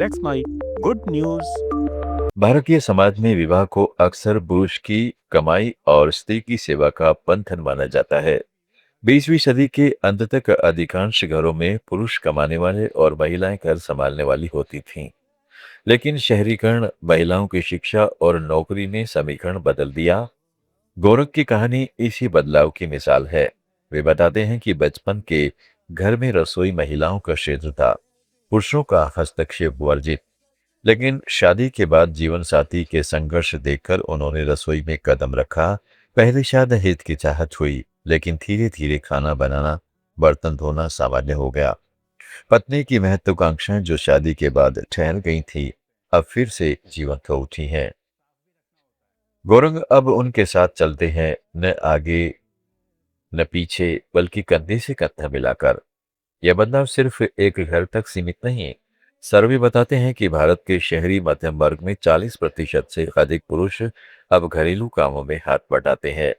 That's my good news. Bharatiya Samaj में विवाह को अक्सर पुरुष की कमाई और स्त्री की सेवा का बंधन माना जाता है। 20वीं सदी के अंत तक अधिकांश घरों में पुरुष कमाने वाले और महिलाएं घर संभालने वाली होती थीं। लेकिन शहरीकरण, महिलाओं की शिक्षा और नौकरी ने समीकरण बदल दिया। गौरव की कहानी इसी बदलाव की मिसाल है। वे बताते हैं कि बचपन के घर में रसोई महिलाओं का क्षेत्र था, पुरुषों का हस्तक्षेप वर्जित। लेकिन शादी के बाद जीवन साथी के संघर्ष देखकर उन्होंने रसोई में कदम रखा। पहले शायद हिचकिचाहट हुई, लेकिन धीरे धीरे खाना बनाना, बर्तन धोना सामान्य हो गया। पत्नी की महत्वाकांक्षाएं जो शादी के बाद ठहर गई थी, अब फिर से जीवंत हो उठी हैं। गौरंग अब उनके साथ चलते हैं, न आगे न पीछे, बल्कि कंधे से कंधा मिलाकर। यह बदलाव सिर्फ एक घर तक सीमित नहीं। सर्वे बताते हैं कि भारत के शहरी मध्यम वर्ग में 40% से अधिक पुरुष अब घरेलू कामों में हाथ बटाते हैं।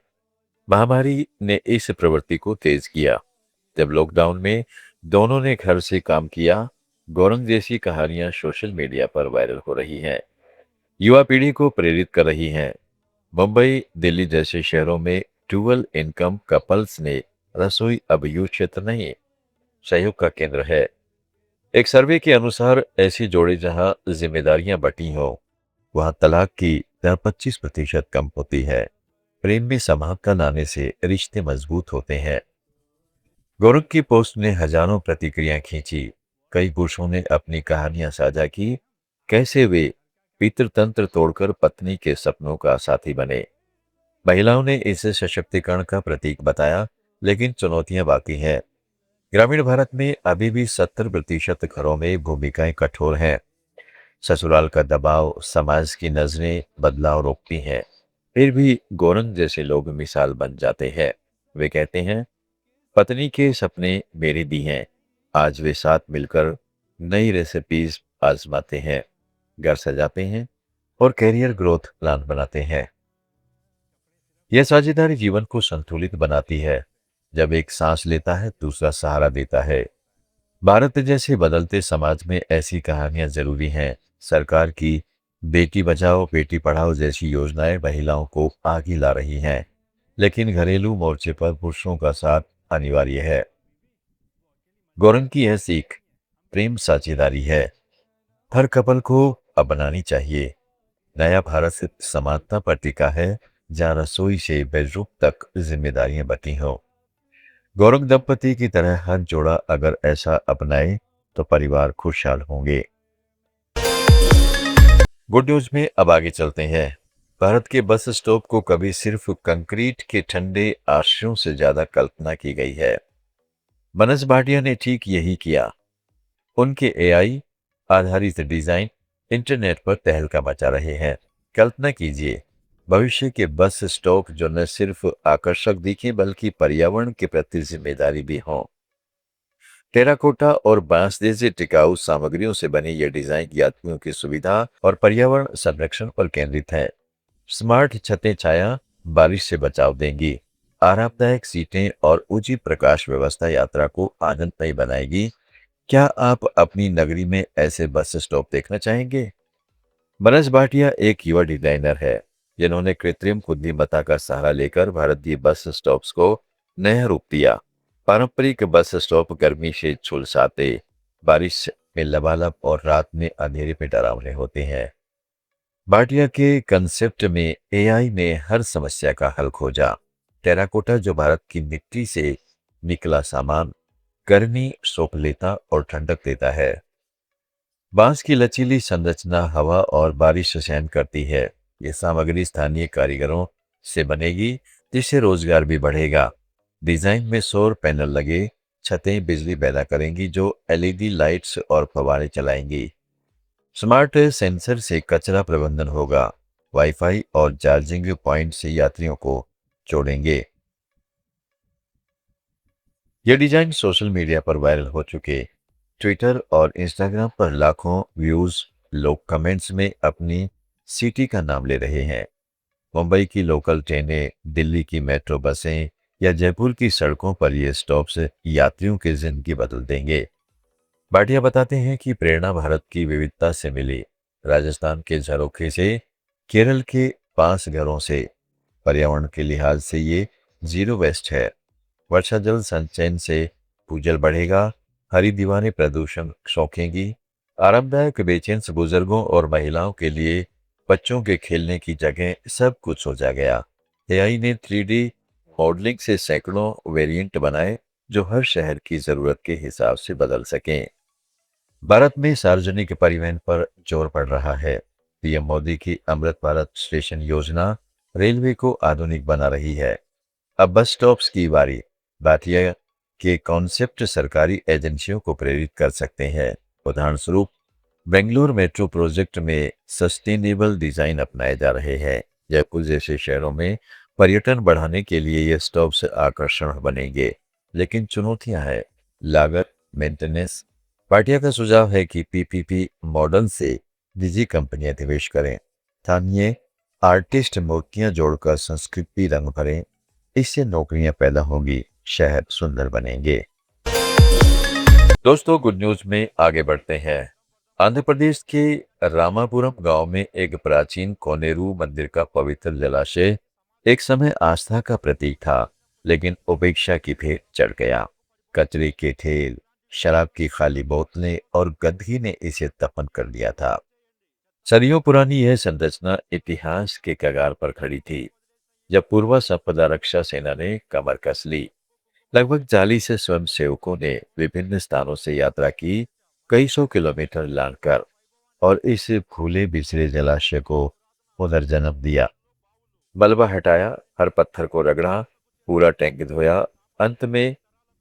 महामारी ने इस प्रवृत्ति को तेज किया। जब लॉकडाउन में दोनों ने घर से काम किया, गौरंग जैसी कहानियां सोशल मीडिया पर वायरल हो रही हैं, युवा पीढ़ी को प्रेरित कर रही हैं। मुंबई, दिल्ली जैसे शहरों में डुअल इनकम कपल्स ने रसोई अब युद्ध क्षेत्र नहीं, सहयोग का केंद्र है। एक सर्वे के अनुसार ऐसे जोड़े जहां जिम्मेदारियां बटी हों, वहां तलाक की दर 25% कम होती है। प्रेम में समानता लाने से रिश्ते मजबूत होते हैं। गौरव की पोस्ट ने हजारों प्रतिक्रियाएं खींची। कई पुरुषों ने अपनी कहानियां साझा की, कैसे वे पितृतंत्र तोड़कर पत्नी के सपनों का साथी बने। महिलाओं ने इसे सशक्तिकरण का प्रतीक बताया, लेकिन चुनौतियां बाकी हैं। ग्रामीण भारत में अभी भी 70% घरों में भूमिकाएं कठोर हैं। ससुराल का दबाव, समाज की नजरें बदलाव रोकती हैं। फिर भी गोरंग जैसे लोग मिसाल बन जाते हैं। वे कहते हैं, पत्नी के सपने मेरे दी हैं। आज वे साथ मिलकर नई रेसिपीज आजमाते हैं, घर सजाते हैं और करियर ग्रोथ प्लान बनाते हैं। यह साझेदारी जीवन को संतुलित बनाती है। जब एक सांस लेता है, दूसरा सहारा देता है। भारत जैसे बदलते समाज में ऐसी कहानियां जरूरी हैं। सरकार की बेटी बचाओ बेटी पढ़ाओ जैसी योजनाएं महिलाओं को आगे ला रही हैं, लेकिन घरेलू मोर्चे पर पुरुषों का साथ अनिवार्य है। गौरंग की यह सीख प्रेम साझेदारी है, हर कपल को अपनानी चाहिए। नया भारत सिर्फ समानता पर टिका है, जहाँ रसोई से बेडरूम तक जिम्मेदारियां बटी हों। गौरव दंपति की तरह हर जोड़ा अगर ऐसा अपनाए, तो परिवार खुशहाल होंगे। गुड न्यूज में अब आगे चलते हैं। भारत के बस स्टॉप को कभी सिर्फ कंक्रीट के ठंडे आश्रयों से ज्यादा कल्पना की गई है। मनस भाटिया ने ठीक यही किया। उनके एआई आधारित डिजाइन इंटरनेट पर तहलका मचा रहे हैं। कल्पना कीजिए, भविष्य के बस स्टॉप जो न सिर्फ आकर्षक दिखे बल्कि पर्यावरण के प्रति जिम्मेदारी भी हों। टेराकोटा और बांस जैसे टिकाऊ सामग्रियों से बने ये डिजाइन यात्रियों की सुविधा और पर्यावरण संरक्षण पर केंद्रित है। स्मार्ट छतें छाया बारिश से बचाव देंगी। आरामदायक सीटें और उचित प्रकाश व्यवस्था यात्रा को आनंदमयी बनाएगी। क्या आप अपनी नगरी में ऐसे बस स्टॉप देखना चाहेंगे? मनोज भाटिया एक युवा डिजाइनर है, जिन्होंने कृत्रिम बुद्धिमत्ता का सहारा लेकर भारतीय बस स्टॉप्स को नया रूप दिया। पारंपरिक बस स्टॉप गर्मी से झुलसाते, बारिश में लबालब और रात में अंधेरे में डरावने होते हैं। भाटिया के कंसेप्ट में एआई ने हर समस्या का हल खोजा। टेराकोटा जो भारत की मिट्टी से निकला सामान गर्मी सोख लेता और ठंडक देता है। बांस की लचीली संरचना हवा और बारिश से सहन करती है। ये सामग्री स्थानीय कारीगरों से बनेगी, जिससे रोजगार भी बढ़ेगा। डिजाइन में सौर पैनल लगे, छतें बिजली पैदा करेंगी जो एलईडी लाइट्स और फव्वारे चलाएंगी। स्मार्ट सेंसर से कचरा प्रबंधन होगा। वाईफाई और चार्जिंग पॉइंट से यात्रियों को जोड़ेंगे। ये डिजाइन सोशल मीडिया पर वायरल हो चुके। ट्विटर और इंस्टाग्राम पर लाखों व्यूज। लोग कमेंट्स में अपनी सिटी का नाम ले रहे हैं। मुंबई की लोकल ट्रेनें, दिल्ली की मेट्रो बसें या जयपुर की सड़कों पर ये स्टॉप्स यात्रियों की जिंदगी बदल देंगे। भाटिया बताते हैं कि प्रेरणा भारत की विविधता से मिली। राजस्थान के झरोखे से, केरल के बांस घरों से, पर्यावरण के लिहाज से ये जीरो वेस्ट है। वर्षा जल संचयन से भूजल बढ़ेगा, हरी दीवारें प्रदूषण सोखेंगी, आरामदायक बेचैन बुजुर्गों और महिलाओं के लिए बच्चों के खेलने की जगह सब कुछ हो जा गया। एआई ने 3D मॉडलिंग से सैकड़ों वेरिएंट बनाए जो हर शहर की जरूरत के हिसाब से बदल सकें। भारत में सार्वजनिक परिवहन पर जोर पड़ रहा है। पीएम मोदी की अमृत भारत स्टेशन योजना रेलवे को आधुनिक बना रही है। अब बस स्टॉप्स की बारी। भाटिया के कॉन्सेप्ट सरकारी एजेंसियों को प्रेरित कर सकते हैं। उदाहरण स्वरूप, बेंगलुरु मेट्रो प्रोजेक्ट में सस्टेनेबल डिजाइन अपनाए जा रहे हैं। जयपुर जैसे शहरों में पर्यटन बढ़ाने के लिए ये स्टॉप्स आकर्षण बनेंगे, लेकिन चुनौतियां हैं, लागत, मेंटेनेंस। भाटिया का सुझाव है कि पीपीपी मॉडल से निजी कंपनियां निवेश करें, स्थानीय आर्टिस्ट मूर्तियां जोड़कर संस्कृति रंग भरें। इससे नौकरियां पैदा होंगी, शहर सुंदर बनेंगे। दोस्तों, गुड न्यूज में आगे बढ़ते हैं। आंध्र प्रदेश के रामापुरम गांव में एक प्राचीन कोनेरू मंदिर का पवित्र जलाशय एक समय आस्था का प्रतीक था, लेकिन उपेक्षा की भेंट चढ़ गया। कचरे के ढेर, शराब की खाली बोतलें और गंदगी ने इसे दफन कर दिया था। सदियों पुरानी यह संरचना इतिहास के कगार पर खड़ी थी, जब पूर्व संपदा रक्षा सेना ने कमर कस ली। लगभग 40 स्वयंसेवकों ने विभिन्न स्थानों से यात्रा की, कई सौ किलोमीटर लांघकर, और इस भूले बिसरे जलाशय को पुनर्जन्म दिया। मलबा हटाया, हर पत्थर को रगड़ा, पूरा टैंक धोया, अंत में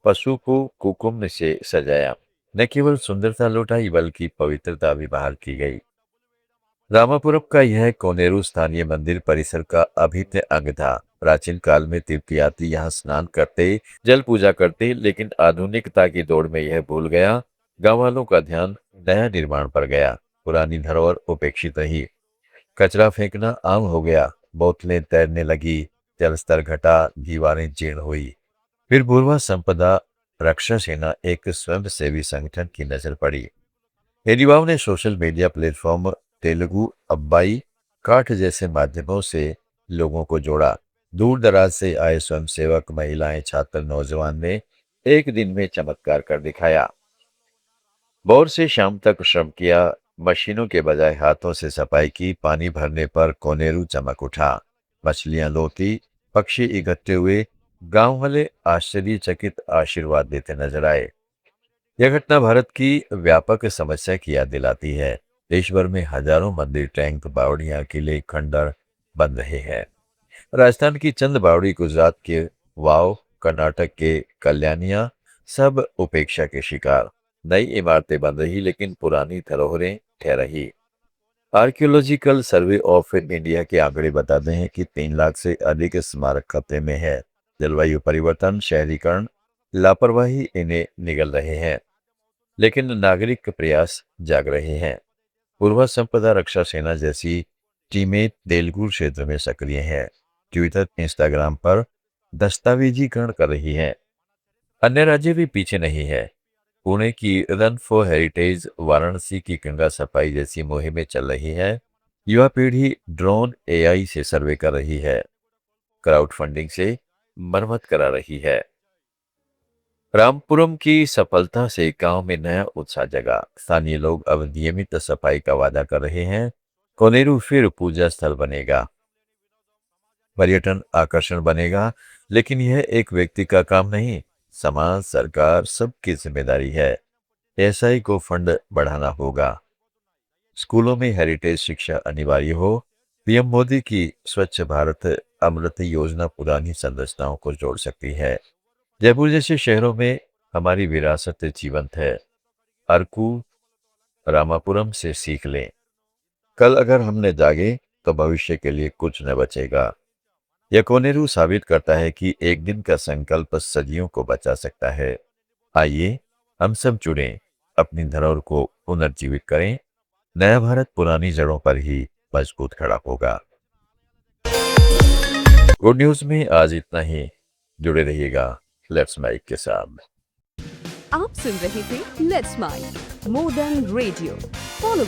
पशु को कुकुम से सजाया। न केवल सुंदरता लौटाई बल्कि पवित्रता भी बहाल की गई। रामापुरम का यह कोनेरू स्थानीय मंदिर परिसर का अभिन्न अंग था। प्राचीन काल में तीर्थयात्री यहाँ स्नान करते, जल पूजा करते, लेकिन आधुनिकता की दौड़ में यह भूल गया। गांव वालों का ध्यान नया निर्माण पर गया। पुरानी धरोहर उपेक्षित रही, कचरा फेंकना आम हो गया, बोतलें तैरने लगी, जल स्तर घटा, दीवारें जीर्ण हुई। फिर पूर्वा संपदा रक्षा सेना एक स्वयंसेवी संगठन की नजर पड़ी। इन युवाओं ने सोशल मीडिया प्लेटफॉर्म तेलुगु अब्बाई काठ जैसे माध्यमों से लोगों को जोड़ा। दूर दराज से आए स्वयंसेवक, महिलाएं, छात्र, नौजवान ने एक दिन में चमत्कार कर दिखाया। भोर से शाम तक श्रम किया, मशीनों के बजाय हाथों से सफाई की। पानी भरने पर कोनेरू चमक उठा, मछलियां लौटी, पक्षी इकट्ठे हुए। गांव वाले आश्चर्यचकित आशीर्वाद देते नजर आए। यह घटना भारत की व्यापक समस्या की याद दिलाती है। देश भर में हजारों मंदिर, टैंक, बावड़ियां, किले, खंडर बन रहे हैं। राजस्थान की चंद बावड़ी, गुजरात के वाव, कर्नाटक के कल्याणियां, सब उपेक्षा के शिकार। नई इमारतें बन रही, लेकिन पुरानी धरोहरें ठहर रही। आर्कियोलॉजिकल सर्वे ऑफ इंडिया के आंकड़े बताते हैं कि 3 लाख से अधिक स्मारक खतरे में है। जलवायु परिवर्तन, शहरीकरण, लापरवाही इन्हें निगल रहे हैं, लेकिन नागरिक प्रयास जाग रहे हैं। पूर्व संपदा रक्षा सेना जैसी टीमें तेलुगु क्षेत्र में सक्रिय हैं, ट्विटर, इंस्टाग्राम पर दस्तावेजीकरण कर रही हैं। अन्य राज्य भी पीछे नहीं है। पुणे की रन फॉर हेरिटेज, वाराणसी की गंगा सफाई जैसी मुहिमें चल रही है। युवा पीढ़ी ड्रोन एआई से सर्वे कर रही है, क्राउड फंडिंग से मरम्मत करा रही है। रामपुरम की सफलता से गांव में नया उत्साह जगा। स्थानीय लोग अब नियमित सफाई का वादा कर रहे हैं। कोनेरू फिर पूजा स्थल बनेगा, पर्यटन आकर्षण बनेगा। लेकिन यह एक व्यक्ति का काम नहीं, समाज, सरकार, सबकी जिम्मेदारी है। एसआई को फंड बढ़ाना होगा, स्कूलों में हेरिटेज शिक्षा अनिवार्य हो। पीएम मोदी की स्वच्छ भारत अमृत योजना पुरानी संरचनाओं को जोड़ सकती है। जयपुर जैसे शहरों में हमारी विरासत जीवंत है। अरकू, रामापुरम से सीख लें। कल अगर हमने जागे तो भविष्य के लिए कुछ न बचेगा। यह कोनेरू साबित करता है कि एक दिन का संकल्प सदियों को बचा सकता है। आइए हम सब जुड़ें, अपनी धरोहर को पुनर्जीवित करें। नया भारत पुरानी जड़ों पर ही मजबूत खड़ा होगा। गुड न्यूज में आज इतना ही। जुड़े रहिएगा लेट्स माइक के साथ। आप सुन रहे थे let's smile more than radio. Follow